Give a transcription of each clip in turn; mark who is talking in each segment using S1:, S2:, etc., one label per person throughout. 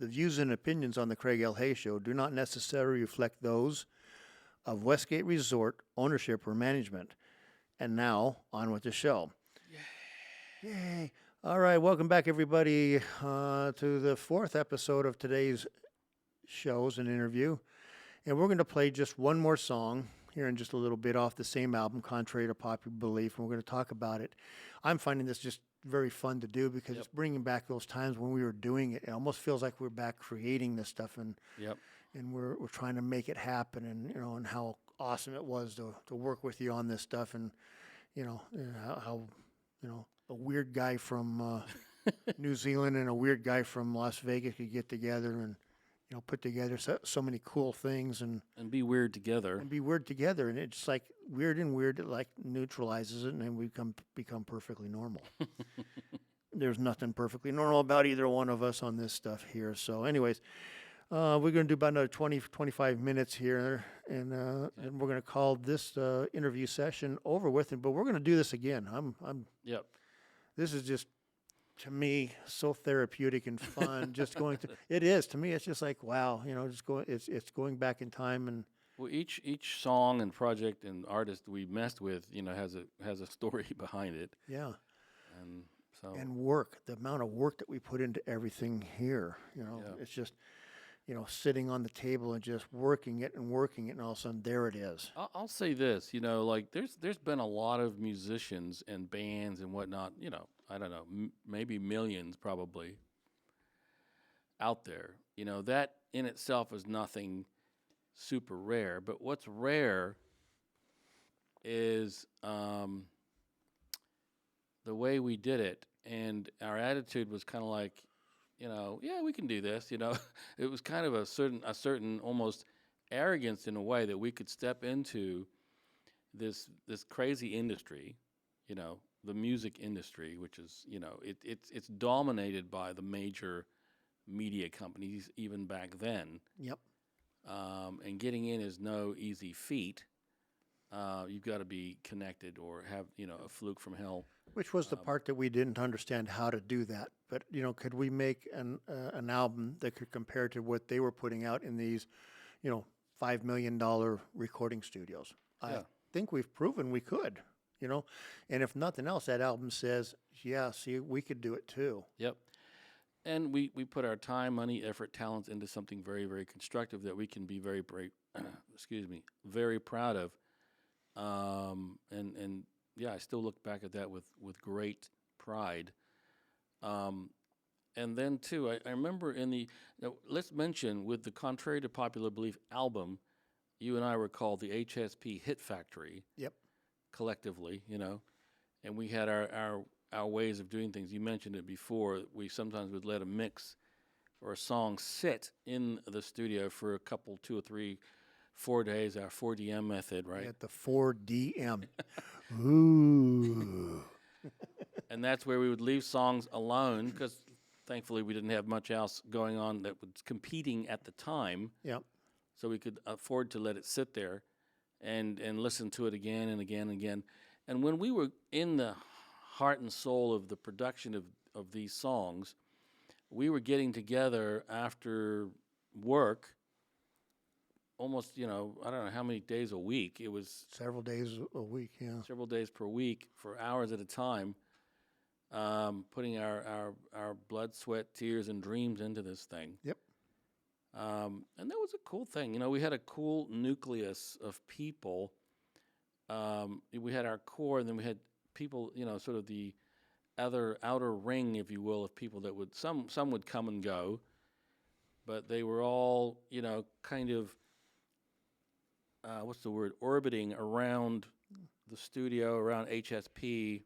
S1: The views and opinions on the Craig L. Hay Show do not necessarily reflect those of Westgate Resort ownership or management. And now, on with the show. Yay. All right, welcome back, everybody, to the fourth episode of today's shows and interview. And we're going to play just one more song here in just a little bit off the same album, Contrary to Popular Belief, and we're going to talk about it. I'm finding this just very fun to do because it's bringing back those times when we were doing it. It almost feels like we're back creating this stuff, and we're trying to make it happen, and and how awesome it was to work with you on this stuff, and how a weird guy from New Zealand and a weird guy from Las Vegas could get together and put together so many cool things and
S2: be weird together.
S1: And it's like weird, it like neutralizes it, and then we become perfectly normal. There's nothing perfectly normal about either one of us on this stuff here. So anyways, we're going to do about another 20, 25 minutes here, and we're going to call this interview session over with. But we're going to do this again. This is just, to me, so therapeutic and fun. Just going through it is to me. It's just like wow, just going. It's going back in time. And
S2: well, each song and project and artist we messed with, has a story behind it.
S1: Yeah,
S2: and so
S1: the amount of work that we put into everything here. It's just sitting on the table and just working it, and all of a sudden there it is.
S2: I'll say this, like there's been a lot of musicians and bands and whatnot. I don't know, maybe millions probably out there. That in itself is nothing super rare. But what's rare is the way we did it, and our attitude was kind of like, yeah, we can do this. It was kind of a certain almost arrogance in a way that we could step into this crazy industry, the music industry, which is, it's dominated by the major media companies even back then.
S1: Yep.
S2: And getting in is no easy feat. You've got to be connected or have, a fluke from hell.
S1: Which was the part that we didn't understand how to do that. But, could we make an album that could compare to what they were putting out in these, $5 million recording studios?
S2: Yeah.
S1: I think we've proven we could, And if nothing else, that album says, yeah, see, we could do it too.
S2: Yep. And we put our time, money, effort, talents into something very, very constructive that we can be very, very proud of. And yeah, I still look back at that with great pride. And then too, I remember let's mention with the Contrary to Popular Belief album, you and I were called the HSP Hit Factory.
S1: Yep.
S2: Collectively, and we had our ways of doing things. You mentioned it before. We sometimes would let a mix or a song sit in the studio for a couple, 2 or 3, 4 days, our 4DM method, right?
S1: At the 4DM. Ooh.
S2: And that's where we would leave songs alone because thankfully we didn't have much else going on that was competing at the time.
S1: Yep.
S2: So we could afford to let it sit there and listen to it again and again and again. And when we were in the heart and soul of the production of these songs, we were getting together after work almost, I don't know how many days a week. It was
S1: several days a week, yeah.
S2: Several days per week for hours at a time, putting our blood, sweat, tears, and dreams into this thing.
S1: Yep.
S2: And that was a cool thing. We had a cool nucleus of people. We had our core, and then we had people, sort of the other outer ring, if you will, of people that would, some would come and go, but they were all, kind of, orbiting around the studio, around HSP.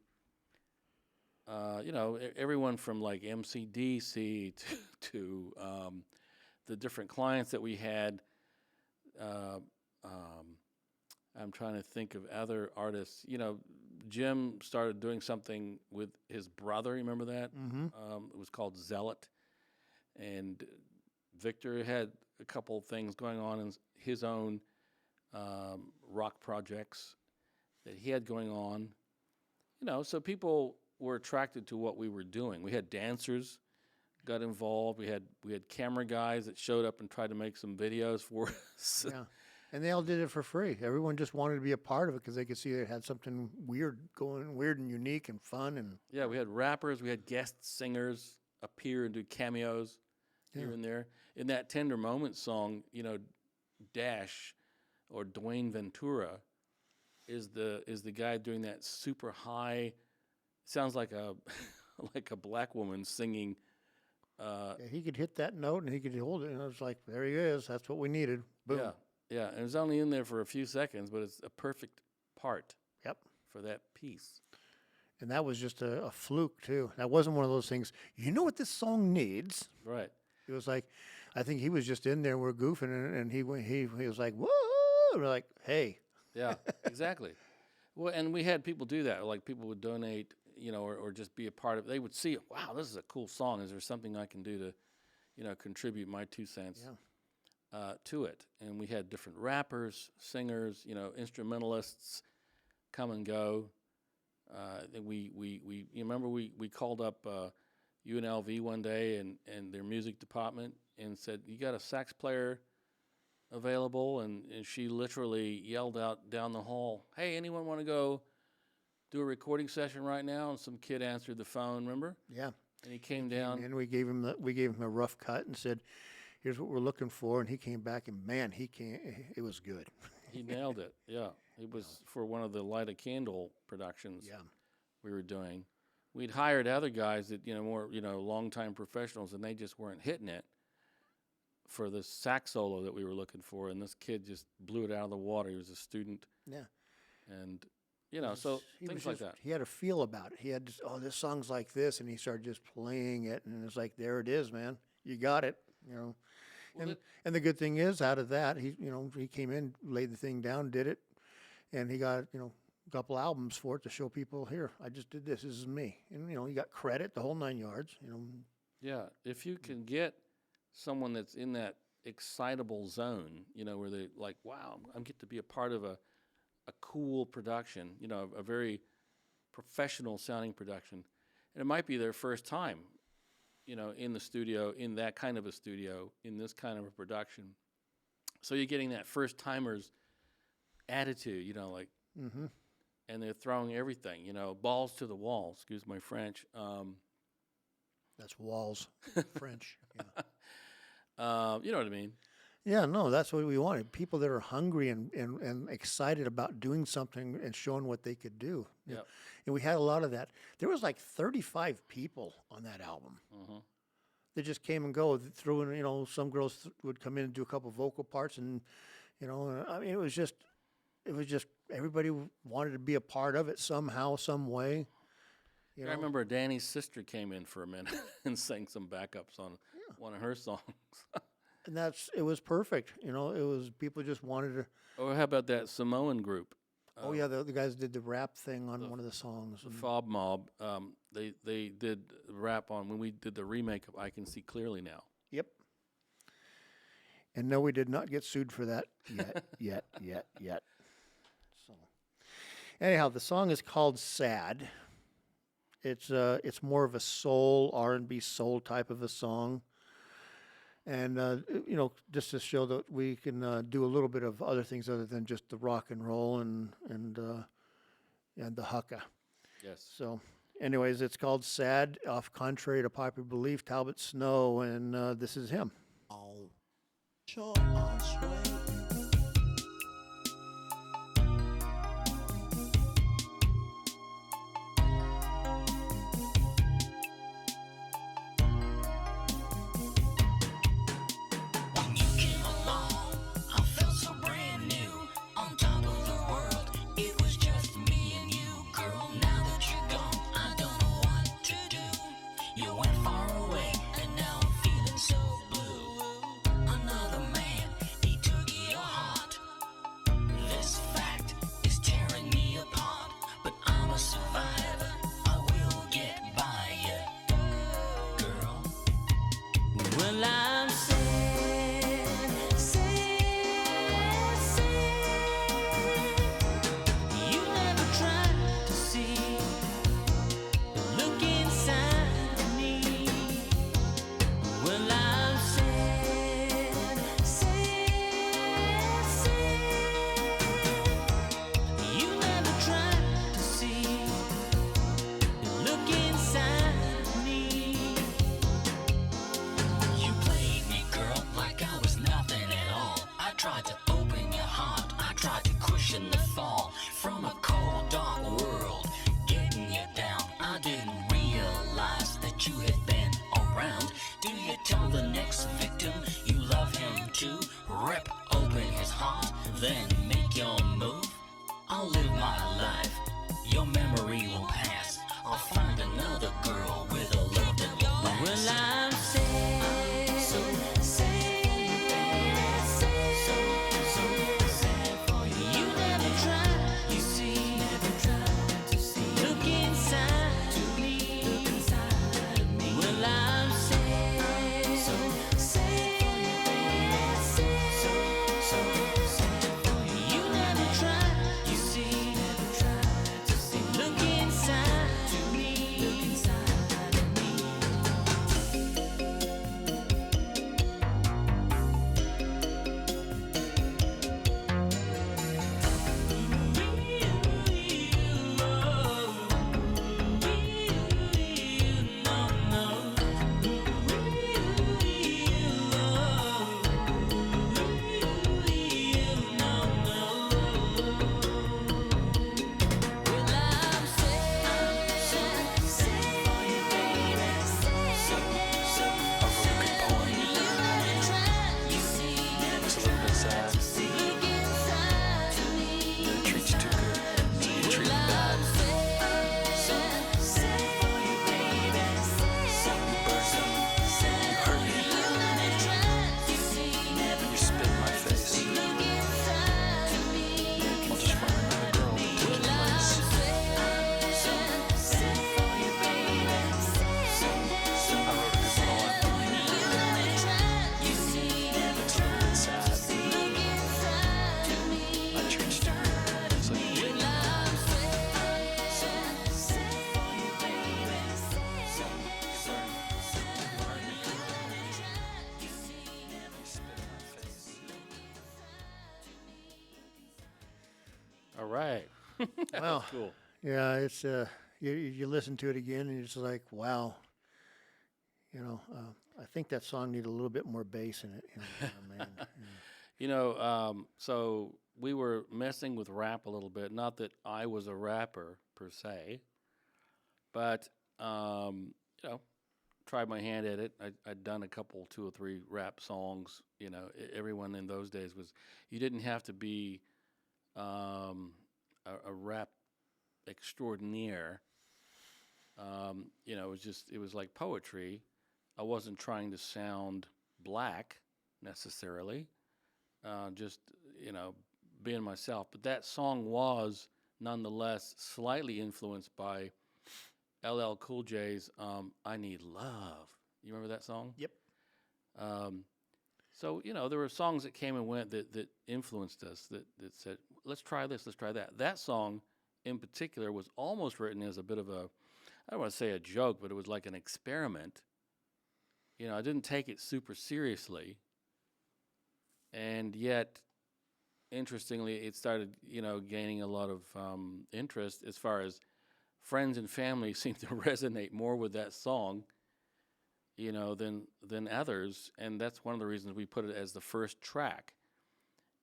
S2: Everyone from like MCDC to the different clients that we had. I'm trying to think of other artists. Jim started doing something with his brother. Remember that?
S1: Mm-hmm.
S2: It was called Zealot. And Victor had a couple things going on in his own rock projects that he had going on. So people were attracted to what we were doing. We had dancers got involved. We had camera guys that showed up and tried to make some videos for us.
S1: Yeah. And they all did it for free. Everyone just wanted to be a part of it because they could see it had something weird and unique and fun. And
S2: Yeah, we had rappers, we had guest singers appear and do cameos here and there. In that Tender Moment song, Dash or Dwayne Ventura is the guy doing that super high, sounds like a like a black woman singing.
S1: he could hit that note and he could hold it. And I was like, there he is. That's what we needed. Boom.
S2: Yeah, and it was only in there for a few seconds, but it's a perfect part.
S1: Yep.
S2: For that piece.
S1: And that was just a fluke, too. That wasn't one of those things, you know what this song needs?
S2: Right.
S1: It was like, I think he was just in there, we're goofing, and he was like, whoa! And we're like, hey.
S2: Yeah, exactly. Well, and we had people do that. Like people would donate, or just be a part of it. They would see, wow, this is a cool song. Is there something I can do to, contribute my 2 cents to it? And we had different rappers, singers, instrumentalists come and go. We you remember we called up UNLV one day and their music department and said, you got a sax player available? And she literally yelled out down the hall, hey, anyone want to go do a recording session right now? And some kid answered the phone, remember?
S1: Yeah.
S2: And he came down.
S1: And we gave him a rough cut and said, here's what we're looking for. And he came back and, man, it was good.
S2: He nailed it, yeah. It was for one of the Light a Candle productions we were doing. We'd hired other guys that, more, longtime professionals, and they just weren't hitting it for the sax solo that we were looking for. And this kid just blew it out of the water. He was a student.
S1: Yeah.
S2: And, so things like that.
S1: He had a feel about it. He had just, this song's like this, and he started just playing it, and it's like, there it is, man. You got it,
S2: Well,
S1: and the good thing is, out of that, he came in, laid the thing down, did it, and he got, a couple albums for it to show people, here, I just did this is me. And, he got credit, the whole 9 yards,
S2: Yeah, if you can get someone that's in that excitable zone, where they like, wow, I'm get to be a part of a cool production, a very professional sounding production. And it might be their first time, in the studio, in that kind of a studio, in this kind of a production. So you're getting that first timers attitude, like, and they're throwing everything, balls to the wall, excuse my French.
S1: That's walls, French.
S2: You know what I mean?
S1: Yeah, no, that's what we wanted. People that are hungry and excited about doing something and showing what they could do.
S2: Yeah.
S1: And we had a lot of that. There was like 35 people on that album. They just came and go. Threw in, some girls would come in and do a couple vocal parts, and I mean, it was just everybody wanted to be a part of it somehow, some way.
S2: I remember Danny's sister came in for a minute and sang some backups on one of her songs.
S1: And it was perfect. It was people just wanted to.
S2: Or how about that Samoan group?
S1: The guys did the rap thing on one of the songs.
S2: The Fob Mob. They did rap on when we did the remake of I Can See Clearly Now.
S1: Yep. And no, we did not get sued for that yet. So, anyhow, the song is called "Sad." It's more of a soul R&B soul type of a song. And, just to show that we can do a little bit of other things other than just the rock and roll and the hukka.
S2: Yes.
S1: So, anyways, it's called "Sad," off Contrary to Popular Belief, Talbot Snow, and this is him.
S3: Oh, sure, I'll sway. Took it
S4: Tell the next victim you love him too. Rip open his heart, then make your move. I'll live my life, your memory will pass. I'll find another girl with a love that will last. Well, I'm sad, so sad, sad for you. You never tried, you see, look inside to me. Well, I'm sad, so sad, for you. You never tried, you see, look inside to me.
S2: All right. That
S1: Wow.
S2: was cool.
S1: Yeah, it's you listen to it again and it's like, wow. I think that song needed a little bit more bass in it. Man.
S2: So we were messing with rap a little bit. Not that I was a rapper per se, but tried my hand at it. I'd done a couple, 2 or 3 rap songs. Everyone in those days you didn't have to be a rap extraordinaire. It was like poetry. I wasn't trying to sound black necessarily, just being myself. But that song was nonetheless slightly influenced by LL Cool J's "I Need Love." You remember that song?
S1: Yep.
S2: So there were songs that came and went that influenced us. That said, let's try this, let's try that. That song in particular was almost written as a bit of a, I don't want to say a joke, but it was like an experiment. I didn't take it super seriously, and yet, interestingly, it started, gaining a lot of interest as far as friends and family seemed to resonate more with that song, than others, and that's one of the reasons we put it as the first track.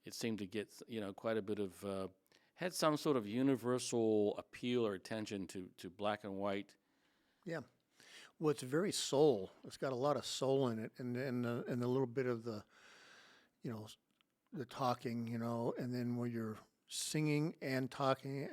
S2: It seemed to get, quite a bit of, had some sort of universal appeal or attention to black and white.
S1: Yeah. Well, it's very soul. It's got a lot of soul in it, and a little bit of the, the talking, and then when you're singing and talking,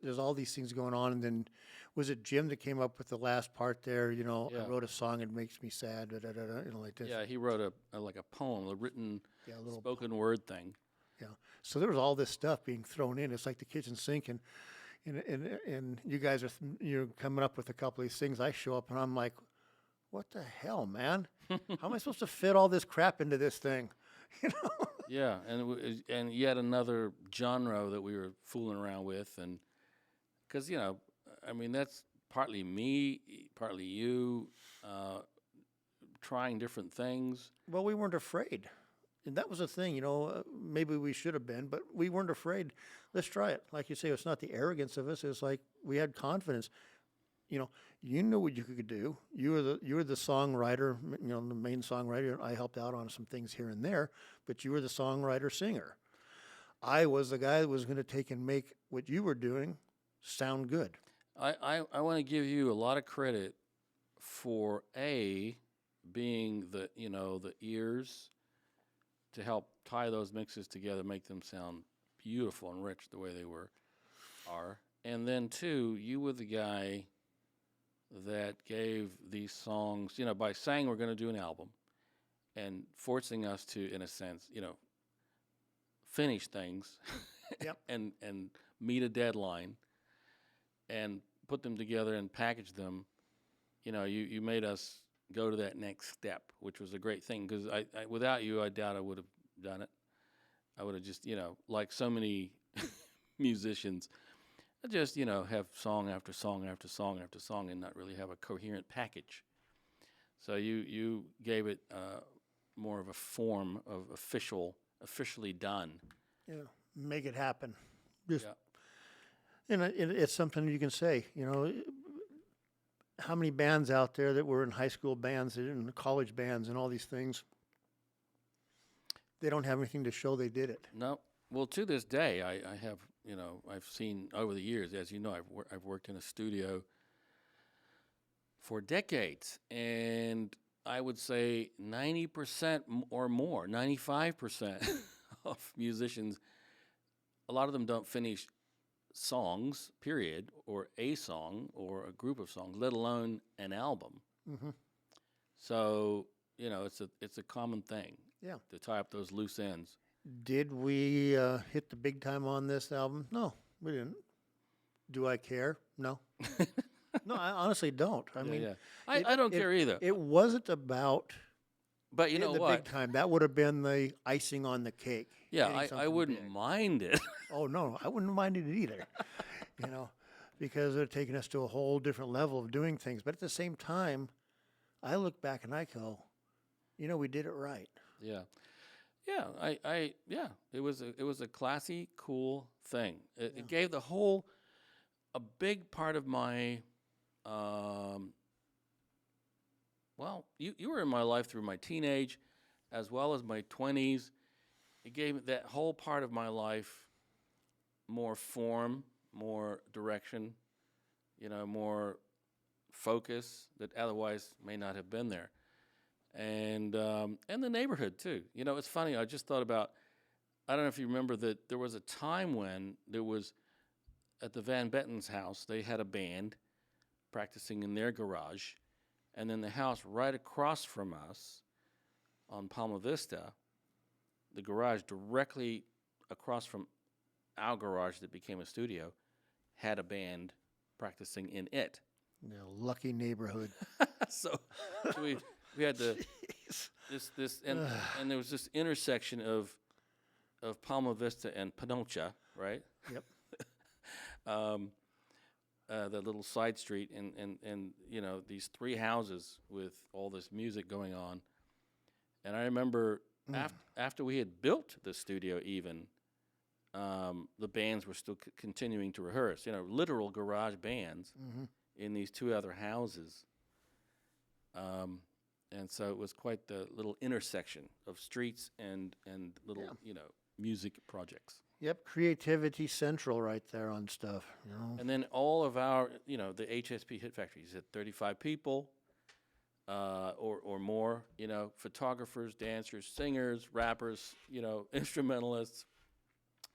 S1: there's all these things going on. And then, was it Jim that came up with the last part there?
S2: Yeah.
S1: I wrote a song, it makes me sad, like this.
S2: Yeah, he wrote like a poem, a written
S1: little
S2: spoken word thing.
S1: Yeah. So there was all this stuff being thrown in. It's like the kitchen sink, and you guys are coming up with a couple of these things. I show up and I'm like, what the hell, man? How am I supposed to fit all this crap into this thing?
S2: Yeah, and yet another genre that we were fooling around with, and because that's partly me, partly you, trying different things.
S1: Well, we weren't afraid. And that was the thing, maybe we should have been, but we weren't afraid. Let's try it. Like you say, it's not the arrogance of us. It's like we had confidence. You knew what you could do. You were the songwriter, the main songwriter. I helped out on some things here and there, but you were the songwriter singer. I was the guy that was going to take and make what you were doing sound good.
S2: I want to give you a lot of credit for being the ears to help tie those mixes together, make them sound beautiful and rich the way they are. And then two, you were the guy that gave these songs, by saying we're going to do an album and forcing us to, in a sense, finish things
S1: Yep.
S2: and meet a deadline and put them together and package them. You made us go to that next step, which was a great thing because I without you, I doubt I would have done it. I would have just, like so many musicians, just, have song after song after song after song and not really have a coherent package. So you gave it more of a form of officially done.
S1: Yeah, make it happen. Just,
S2: Yeah.
S1: and it's something you can say. How many bands out there that were in high school bands and college bands and all these things? They don't have anything to show they did it.
S2: No. Well, to this day, I have, I've seen over the years, as you know, I've worked in a studio for decades, and I would say 90% or more, 95% of musicians, a lot of them don't finish songs, period, or a song or a group of songs, let alone an album.
S1: Mm-hmm.
S2: So, it's a common thing.
S1: Yeah.
S2: To tie up those loose ends.
S1: Did we hit the big time on this album? No, we didn't. Do I care? No. No, I honestly don't. I mean,
S2: yeah. I don't care either.
S1: It wasn't about
S2: But you know
S1: the
S2: what?
S1: big time. That would have been the icing on the cake.
S2: Yeah,
S1: getting
S2: I
S1: something
S2: wouldn't
S1: big.
S2: mind it.
S1: Oh, no, I wouldn't mind it either. Because they're taking us to a whole different level of doing things. But at the same time, I look back and I go, we did it right.
S2: Yeah, yeah. It was a classy, cool thing. It gave the whole a big part of my. Well, you were in my life through my teenage, as well as my 20s. It gave that whole part of my life more form, more direction, more focus that otherwise may not have been there. And the neighborhood too. It's funny. I just thought about. I don't know if you remember that there was a time when there was at the Van Betten's house. They had a band practicing in their garage, and then the house right across from us on Palma Vista, the garage directly across from our garage that became a studio, had a band practicing in it.
S1: Lucky neighborhood.
S2: so we had this and there was this intersection of Palma Vista and Panocha, right?
S1: Yep.
S2: The little side street and these three houses with all this music going on. And I remember after we had built the studio even, the bands were still continuing to rehearse, literal garage bands in these two other houses. And so it was quite the little intersection of streets and little, music projects.
S1: Yep, creativity central right there on stuff.
S2: And then all of our, the HSP Hit Factory, you said 35 people or more, photographers, dancers, singers, rappers, instrumentalists.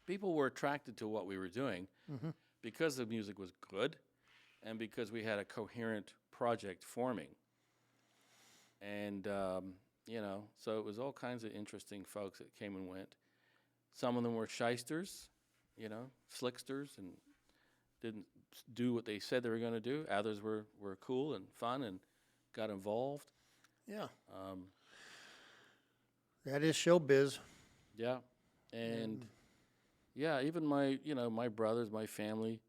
S2: People were attracted to what we were doing because the music was good and because we had a coherent project forming. And, so it was all kinds of interesting folks that came and went. Some of them were shysters, slicksters, and didn't do what they said they were going to do. Others were cool and fun and got involved.
S1: Yeah. That is showbiz.
S2: Yeah. And, even my brothers, my family.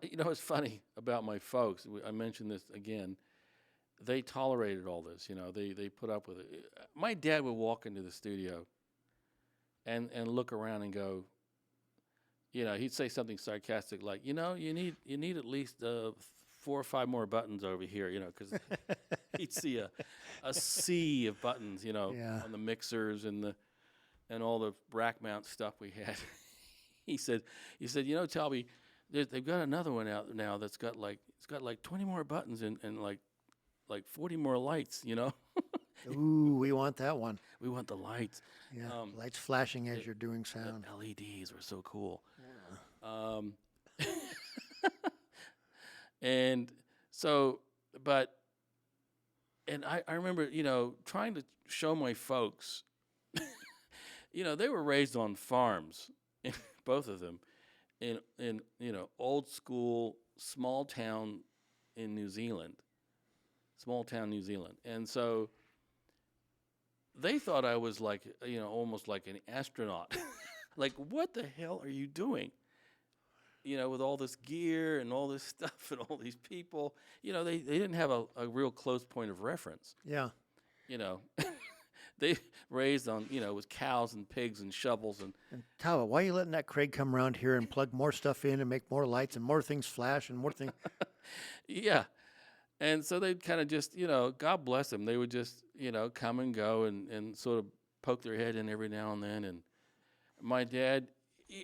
S2: It's funny about my folks. I mentioned this again. They tolerated all this, they put up with it. My dad would walk into the studio and look around and go, he'd say something sarcastic like, you need at least 4 or 5 more buttons over here, because he'd see a sea of buttons, on the mixers and all the rack mount stuff we had. he said, Talbot, they've got another one out now that's got like 20 more buttons and like like 40 more lights, you know.
S1: Ooh, we want that one.
S2: We want the lights.
S1: Yeah,
S2: Um,
S1: lights flashing as
S2: the-
S1: you're doing
S2: The
S1: sound.
S2: LEDs were so cool. Um, and so, but, and I remember, you know, trying to show my folks, you know, they were raised on farms, both of them, in you know, old school, small town in New Zealand, small town New Zealand. And so they thought I was like, you know, almost like an astronaut. Like, what the hell are you doing? You know, with all this gear and all this stuff and all these people, you know, they didn't have a real close point of reference.
S1: Yeah.
S2: You know, they raised on, you know, with cows and pigs and shovels and
S1: And Talbot, why are you letting that Craig come around here and plug more stuff in and make more lights and more things flash and more things?
S2: yeah. And so they'd kind of just, you know, God bless them. They would just, you know, come and go and sort of poke their head in every now and then. And my dad,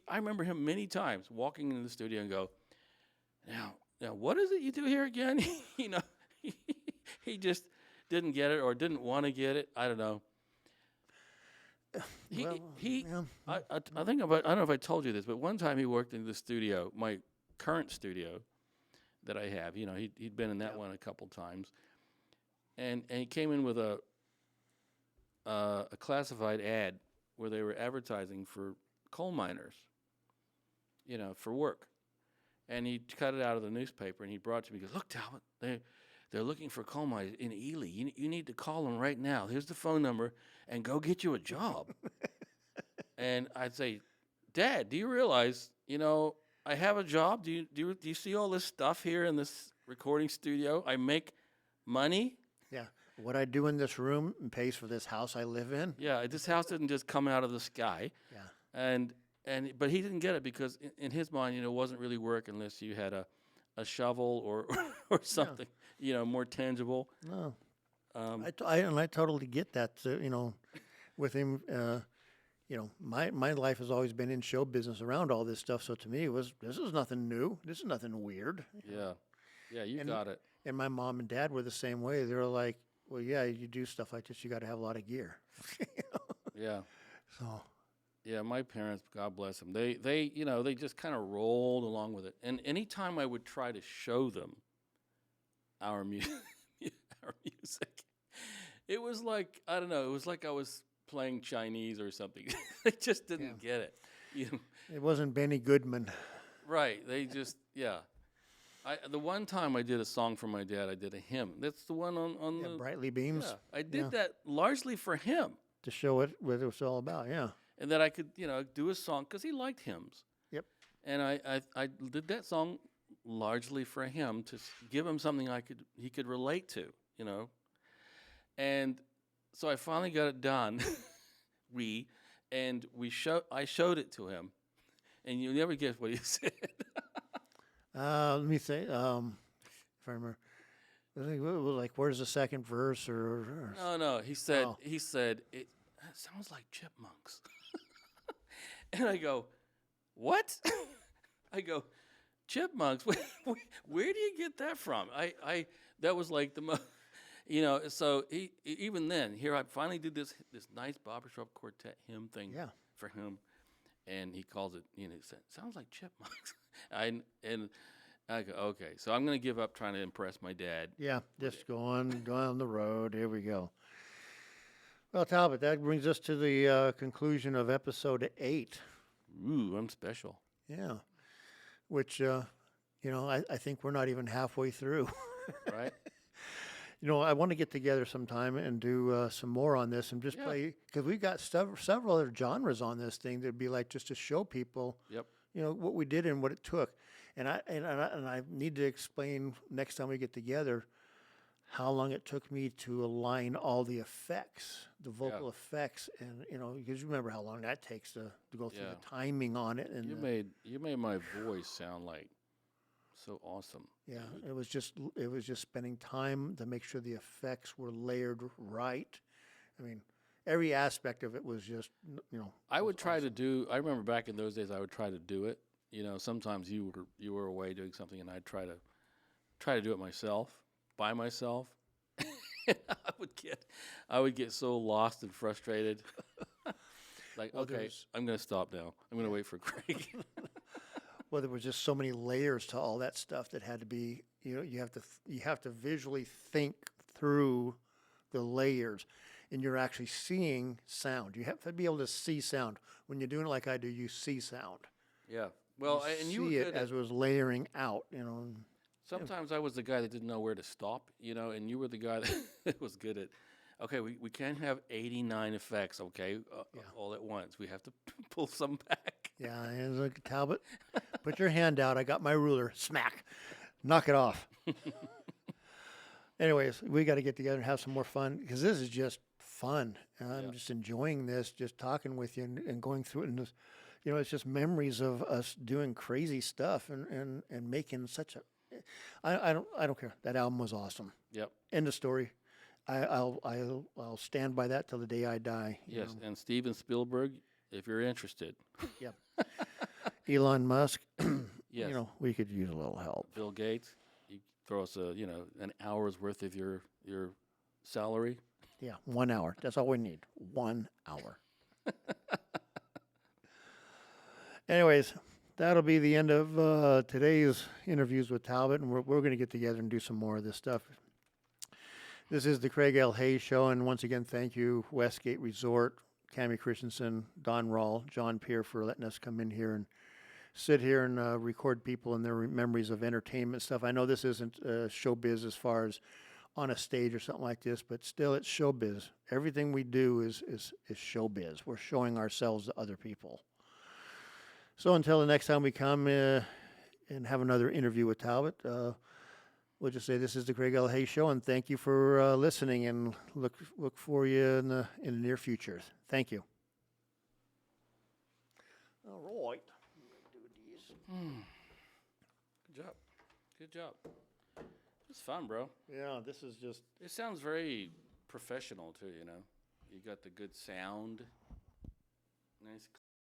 S2: I remember him many times walking into the studio and go, now, what is it you do here again? You know, he just didn't get it or didn't want to get it. I don't know.
S1: Well, yeah.
S2: I think I don't know if I told you this, but one time he worked in the studio, my current studio that I have. You know, he'd been in that one a couple times, and he came in with a classified ad where they were advertising for coal miners, you know, for work. And he cut it out of the newspaper and he brought it to me. He goes, "Look, Talbot, they're looking for coal miners in Ely. You need to call them right now. Here's the phone number and go get you a job." And I'd say, "Dad, do you realize, you know, I have a job? Do you see all this stuff here in this recording studio? I make money.
S1: Yeah. What I do in this room pays for this house I live in.
S2: Yeah, this house didn't just come out of the sky."
S1: Yeah.
S2: But he didn't get it because in his mind, you know, it wasn't really work unless you had a shovel or or something, you know, more tangible.
S1: No.
S2: Um,
S1: I totally get that. You know, with him, you know, my life has always been in show business around all this stuff. So to me, this is nothing new. This is nothing weird.
S2: yeah, you
S1: And-
S2: got it.
S1: And my mom and dad were the same way. They were like, "Well, yeah, you do stuff like this. You got to have a lot of gear."
S2: Yeah.
S1: So
S2: Yeah, my parents, God bless them, they you know, they just kind of rolled along with it. And anytime I would try to show them our our music, it was like, I don't know, it was like I was playing Chinese or something. They just didn't get it. You know,
S1: it wasn't Benny Goodman.
S2: right? They just, yeah. The one time I did a song for my dad, I did a hymn. That's the one on
S1: Yeah,
S2: the
S1: Brightly Beams
S2: yeah. I did that largely for him,
S1: to show it what it was all about. Yeah.
S2: and that I could, you know, do a song because he liked hymns.
S1: Yep.
S2: And I did that song largely for him to give him something he could relate to, you know. And so I finally got it done, I showed it to him, and you never guess what he said.
S1: Let me say, if I remember, I think it was like, "Where's the second verse?" Or
S2: No, he said
S1: Oh.
S2: it sounds like chipmunks. And I go, "What?" I go, "Chipmunks? Where do you get that from?" I that was like the most, you know. So even then, here I finally did this nice barbershop quartet hymn thing
S1: Yeah.
S2: for him, and he calls it, you know, he said, "Sounds like chipmunks." And I go, "Okay, so I'm gonna give up trying to impress my dad."
S1: Yeah, just go on the road. Here we go. Well, Talbot, that brings us to the conclusion of episode 8.
S2: Ooh, I'm special.
S1: Yeah, which you know, I think we're not even halfway through.
S2: Right?
S1: You know, I want to get together sometime and do some more on this and just
S2: Yeah.
S1: play, because we've got several other genres on this thing that'd be like just to show people,
S2: Yep.
S1: you know, what we did and what it took. And I need to explain next time we get together how long it took me to align all the effects, the vocal effects, and you know, because you remember how long that takes to go through
S2: Yeah.
S1: the timing on it. And
S2: You made my voice sound like so awesome.
S1: yeah, it was just spending time to make sure the effects were layered right. I mean, every aspect of it was just, you know.
S2: I
S1: was
S2: would try to
S1: awesome.
S2: do. I remember back in those days, I would try to do it. You know, sometimes you were away doing something, and I'd try to do it myself, by myself, I would get so lost and frustrated. Like,
S1: Well,
S2: okay,
S1: there's-
S2: I'm gonna stop now. I'm gonna wait for Craig.
S1: Well, there was just so many layers to all that stuff that had to be, you have to visually think through the layers, and you're actually seeing sound. You have to be able to see sound. When you're doing it like I do, you see sound.
S2: Yeah. Well, and you were
S1: see it
S2: good
S1: as it was layering out, and
S2: sometimes I was the guy that didn't know where to stop, and you were the guy that was good at, okay, we can't have 89 effects, okay, all at once. We have to pull some back.
S1: yeah, and like Talbot, put your hand out. I got my ruler. Smack, knock it off. Anyways, we got to get together and have some more fun because this is just fun. I'm
S2: Yeah.
S1: just enjoying this, just talking with you and going through it. And this, it's just memories of us doing crazy stuff and making such a. I don't care. That album was awesome.
S2: Yep.
S1: End of story. I'll stand by that till the day I die.
S2: Yes, and Steven Spielberg, if you're interested.
S1: Yep. Elon Musk.
S2: Yes.
S1: We could use a little help.
S2: Bill Gates, you throw us an hour's worth of your salary.
S1: Yeah, 1 hour. That's all we need. 1 hour. Anyways, that'll be the end of today's interviews with Talbot, and we're going to get together and do some more of this stuff. This is the Craig L. Hayes Show, and once again, thank you, Westgate Resort, Cammie Christensen, Don Rawl, John Peer for letting us come in here and sit here and record people and their memories of entertainment stuff. I know this isn't showbiz as far as on a stage or something like this, but still it's showbiz. Everything we do is showbiz. We're showing ourselves to other people. So until the next time we come and have another interview with Talbot, we'll just say this is the Craig L. Hayes Show, and thank you for listening, and look for you in the near future. Thank you. All right.
S2: Good job. Good job. It's fun, bro.
S1: Yeah, this is just.
S2: It sounds very professional too. You got the good sound, nice